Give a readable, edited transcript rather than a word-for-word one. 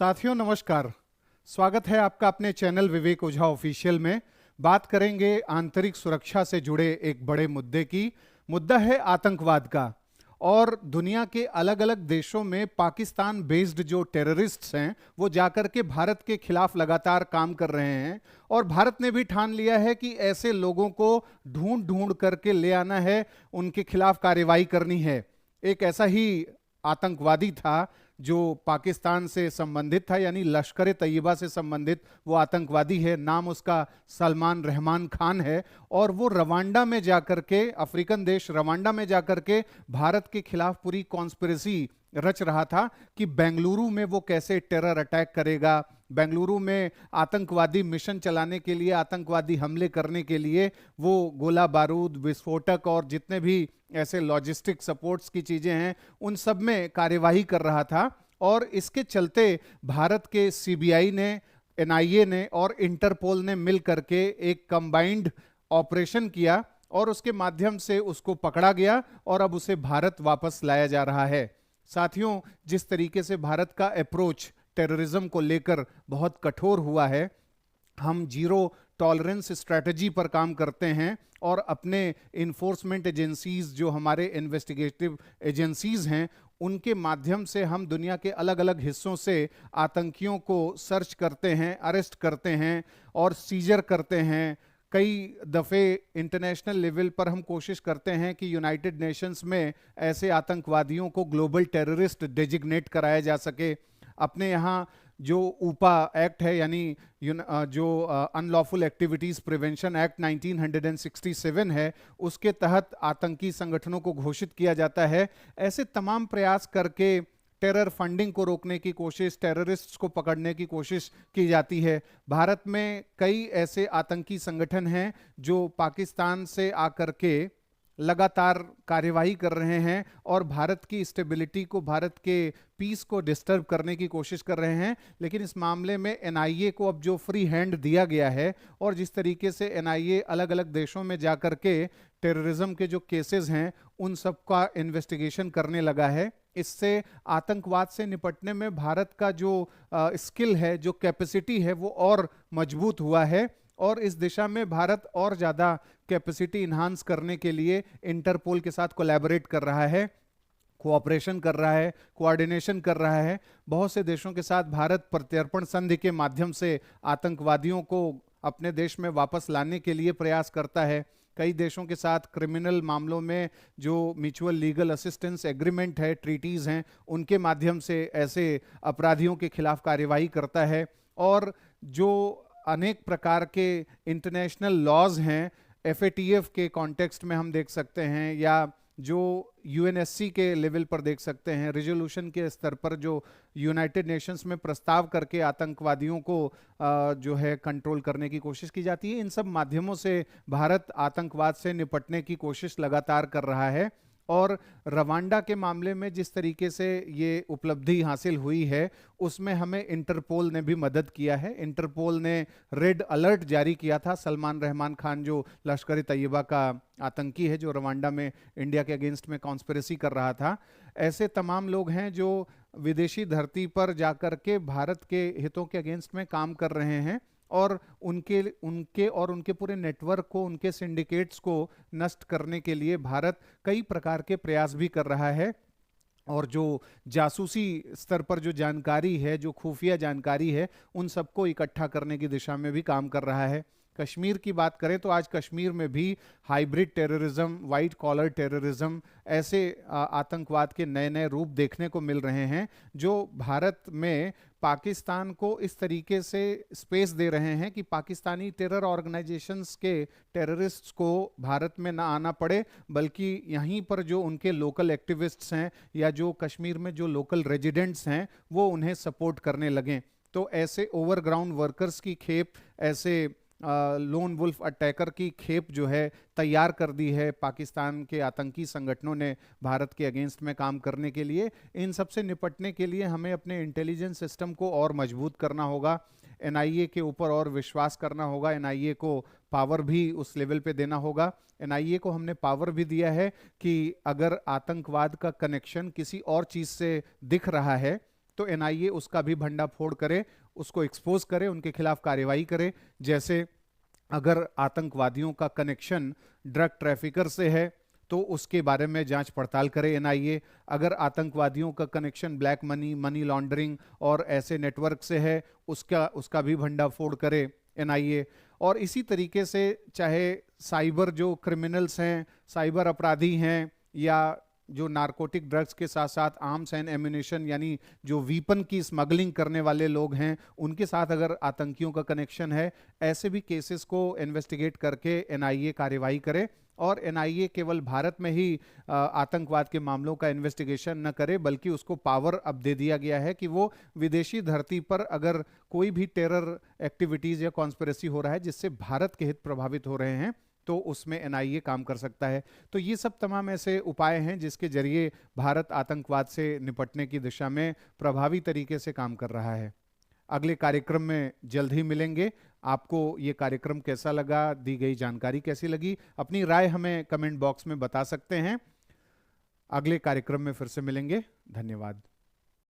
साथियों नमस्कार। स्वागत है आपका अपने चैनल विवेक ओझा ऑफिशियल में। बात करेंगे आंतरिक सुरक्षा से जुड़े एक बड़े मुद्दे की। मुद्दा है आतंकवाद का। और दुनिया के अलग अलग देशों में पाकिस्तान बेस्ड जो टेररिस्ट्स हैं वो जाकर के भारत के खिलाफ लगातार काम कर रहे हैं। और भारत ने भी ठान लिया है कि ऐसे लोगों को ढूंढ ढूंढ करके ले आना है, उनके खिलाफ कार्रवाई करनी है। एक ऐसा ही आतंकवादी था जो पाकिस्तान से संबंधित था, यानी लश्कर तैयबा से संबंधित वो आतंकवादी है। नाम उसका सलमान रहमान खान है। और वो रवांडा में जाकर के, अफ्रीकन देश रवांडा में जाकर के भारत के खिलाफ पूरी कॉन्स्पिरेसी रच रहा था कि बेंगलुरु में वो कैसे टेरर अटैक करेगा, बेंगलुरु में आतंकवादी मिशन चलाने के लिए, आतंकवादी हमले करने के लिए वो गोला बारूद, विस्फोटक और जितने भी ऐसे लॉजिस्टिक सपोर्ट्स की चीजें हैं उन सब में कार्यवाही कर रहा था। और इसके चलते भारत के सीबीआई ने, एनआईए ने और इंटरपोल ने मिल करके एक कंबाइंड ऑपरेशन किया और उसके माध्यम से उसको पकड़ा गया और अब उसे भारत वापस लाया जा रहा है। साथियों, जिस तरीके से भारत का अप्रोच टेररिज्म को लेकर बहुत कठोर हुआ है, हम जीरो टॉलरेंस स्ट्रैटेजी पर काम करते हैं और अपने इन्फोर्समेंट एजेंसीज, जो हमारे इन्वेस्टिगेटिव एजेंसीज हैं, उनके माध्यम से हम दुनिया के अलग अलग हिस्सों से आतंकियों को सर्च करते हैं, अरेस्ट करते हैं और सीजर करते हैं। कई दफ़े इंटरनेशनल लेवल पर हम कोशिश करते हैं कि यूनाइटेड नेशंस में ऐसे आतंकवादियों को ग्लोबल टेररिस्ट डेजिग्नेट कराया जा सके। अपने यहाँ जो ऊपा एक्ट है, यानी जो अनलॉफुल एक्टिविटीज़ प्रिवेंशन एक्ट 1967 है, उसके तहत आतंकी संगठनों को घोषित किया जाता है। ऐसे तमाम प्रयास करके टेरर फंडिंग को रोकने की कोशिश, टेररिस्ट्स को पकड़ने की कोशिश की जाती है। भारत में कई ऐसे आतंकी संगठन हैं जो पाकिस्तान से आकर के लगातार कार्यवाही कर रहे हैं और भारत की स्टेबिलिटी को, भारत के पीस को डिस्टर्ब करने की कोशिश कर रहे हैं। लेकिन इस मामले में एनआईए को अब जो फ्री हैंड दिया गया है और जिस तरीके से एनआईए अलग अलग देशों में जाकर के टेररिज्म के जो केसेस हैं उन सब का इन्वेस्टिगेशन करने लगा है, इससे आतंकवाद से निपटने में भारत का जो स्किल है, जो कैपेसिटी है, वो और मजबूत हुआ है। और इस दिशा में भारत और ज़्यादा कैपेसिटी इन्हांस करने के लिए इंटरपोल के साथ कोलैबोरेट कर रहा है, कोऑपरेशन कर रहा है, कोऑर्डिनेशन कर रहा है। बहुत से देशों के साथ भारत प्रत्यर्पण संधि के माध्यम से आतंकवादियों को अपने देश में वापस लाने के लिए प्रयास करता है। कई देशों के साथ क्रिमिनल मामलों में जो म्यूचुअल लीगल असिस्टेंस एग्रीमेंट है, ट्रीटीज़ हैं, उनके माध्यम से ऐसे अपराधियों के खिलाफ कार्यवाही करता है। और जो अनेक प्रकार के इंटरनेशनल लॉज हैं, एफएटीएफ के कॉन्टेक्स्ट में हम देख सकते हैं, या जो यूएनएससी के लेवल पर देख सकते हैं, रिजोल्यूशन के स्तर पर जो यूनाइटेड नेशंस में प्रस्ताव करके आतंकवादियों को जो है कंट्रोल करने की कोशिश की जाती है। इन सब माध्यमों से भारत आतंकवाद से निपटने की कोशिश लगातार कर रहा है। और रवांडा के मामले में जिस तरीके से ये उपलब्धि हासिल हुई है, उसमें हमें इंटरपोल ने भी मदद किया है। इंटरपोल ने रेड अलर्ट जारी किया था। सलमान रहमान खान जो लश्कर तैयबा का आतंकी है, जो रवांडा में इंडिया के अगेंस्ट में कॉन्स्पिरेसी कर रहा था, ऐसे तमाम लोग हैं जो विदेशी धरती पर जाकर के भारत के हितों के अगेंस्ट में काम कर रहे हैं और उनके पूरे नेटवर्क को, उनके सिंडिकेट्स को नष्ट करने के लिए भारत कई प्रकार के प्रयास भी कर रहा है। और जो जासूसी स्तर पर जो जानकारी है, जो खुफिया जानकारी है, उन सबको इकट्ठा करने की दिशा में भी काम कर रहा है। कश्मीर की बात करें तो आज कश्मीर में भी hybrid terrorism, white collar terrorism, ऐसे आतंकवाद के नए नए रूप देखने को मिल रहे हैं जो भारत में पाकिस्तान को इस तरीके से स्पेस दे रहे हैं कि पाकिस्तानी टेरर ऑर्गेनाइजेशंस के टेररिस्ट्स को भारत में ना आना पड़े, बल्कि यहीं पर जो उनके लोकल एक्टिविस्ट्स हैं या जो कश्मीर में जो लोकल रेजिडेंट्स हैं वो उन्हें सपोर्ट करने लगें। तो ऐसे ओवरग्राउंड वर्कर्स की खेप, ऐसे लोन वुल्फ अटैकर की खेप जो है तैयार कर दी है पाकिस्तान के आतंकी संगठनों ने भारत के अगेंस्ट में काम करने के लिए। इन सब से निपटने के लिए हमें अपने इंटेलिजेंस सिस्टम को और मजबूत करना होगा, एनआईए के ऊपर और विश्वास करना होगा, एनआईए को पावर भी उस लेवल पे देना होगा। एनआईए को हमने पावर भी दिया है कि अगर आतंकवाद का कनेक्शन किसी और चीज़ से दिख रहा है तो एनआईए उसका भी भंडाफोड़ करे, उसको एक्सपोज करे, उनके खिलाफ कार्रवाई करे। जैसे अगर आतंकवादियों का कनेक्शन ड्रग ट्रैफिकर से है तो उसके बारे में जांच पड़ताल करे एनआईए। अगर आतंकवादियों का connection black money, money laundering और ऐसे नेटवर्क से है, उसका भी भंडाफोड़ करे एनआईए। और इसी तरीके से चाहे साइबर जो क्रिमिनल्स हैं, साइबर अपराधी हैं, या जो नारकोटिक ड्रग्स के साथ साथ आर्म्स एंड एम्यूनिशन यानी जो वीपन की स्मगलिंग करने वाले लोग हैं, उनके साथ अगर आतंकियों का कनेक्शन है, ऐसे भी केसेस को इन्वेस्टिगेट करके एनआईए कार्रवाई करे। और एनआईए केवल भारत में ही आतंकवाद के मामलों का इन्वेस्टिगेशन न करे, बल्कि उसको पावर अब दे दिया गया है कि वो विदेशी धरती पर अगर कोई भी टेरर एक्टिविटीज या कॉन्स्पिरेसी हो रहा है जिससे भारत के हित प्रभावित हो रहे हैं, तो उसमें एनआईए काम कर सकता है। तो ये सब तमाम ऐसे उपाय हैं जिसके जरिए भारत आतंकवाद से निपटने की दिशा में प्रभावी तरीके से काम कर रहा है। अगले कार्यक्रम में जल्द ही मिलेंगे। आपको ये कार्यक्रम कैसा लगा, दी गई जानकारी कैसी लगी, अपनी राय हमें कमेंट बॉक्स में बता सकते हैं। अगले कार्यक्रम में फिर से मिलेंगे। धन्यवाद।